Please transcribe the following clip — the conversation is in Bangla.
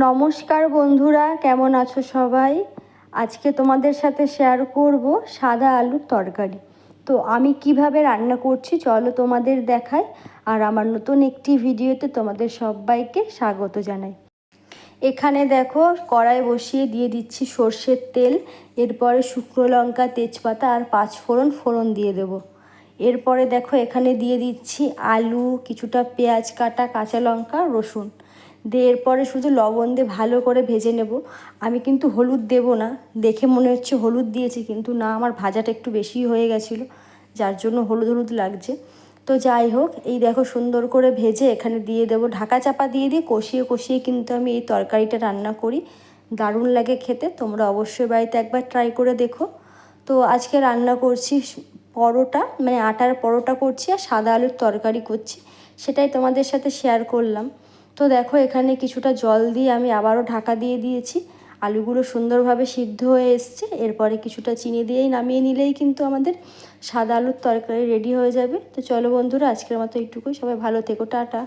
নমস্কার বন্ধুরা, কেমন আছো সবাই? আজকে তোমাদের সাথে শেয়ার করব সাদা আলুর তরকারি। তো আমি কিভাবে রান্না করছি চলো তোমাদের দেখাই। আর আমার নতুন একটি ভিডিওতে তোমাদের সবাইকে স্বাগত জানাই। এখানে দেখো কড়াই বসিয়ে দিয়ে দিচ্ছি সর্ষের তেল, এরপরে শুকনো লঙ্কা, তেজপাতা আর ফোড়ন দিয়ে দেবো। এরপরে দেখো এখানে দিয়ে দিচ্ছি আলু, কিছুটা পেঁয়াজ কাটা, কাঁচা লঙ্কা, রসুন দিয়ে এরপরে শুধু লবণ দিয়ে ভালো করে ভেজে নেব। আমি কিন্তু হলুদ দেব না, দেখে মনে হচ্ছে হলুদ দিয়েছি কিন্তু না, আমার ভাজাটা একটু বেশি হয়ে গেছিলো যার জন্য হলুদ হলুদ লাগছে। তো যাই হোক, এই দেখো সুন্দর করে ভেজে এখানে দিয়ে দেবো, ঢাকা চাপা দিয়ে কষিয়ে কষিয়ে কিন্তু আমি এই তরকারিটা রান্না করি। দারুণ লাগে খেতে, তোমরা অবশ্যই বাড়িতে একবার ট্রাই করে দেখো। তো আজকে রান্না করছি পরোটা, মানে আটার পরোটা করছি আর সাদা আলুর তরকারি করছি, সেটাই তোমাদের সাথে শেয়ার করলাম। তো দেখো এখানে কিছুটা জল দিয়ে আমি আবারও ঢাকা দিয়ে দিয়েছি। আলুগুলো সুন্দরভাবে সিদ্ধ হয়ে এসছে, এরপরে কিছুটা চিনি দিয়েই নামিয়ে নিলেই কিন্তু আমাদের সাদা আলুর তরকারি রেডি হয়ে যাবে। তো চলো বন্ধুরা, আজকের মতো এইটুকুই, সবাই ভালো থেকো, টাটা।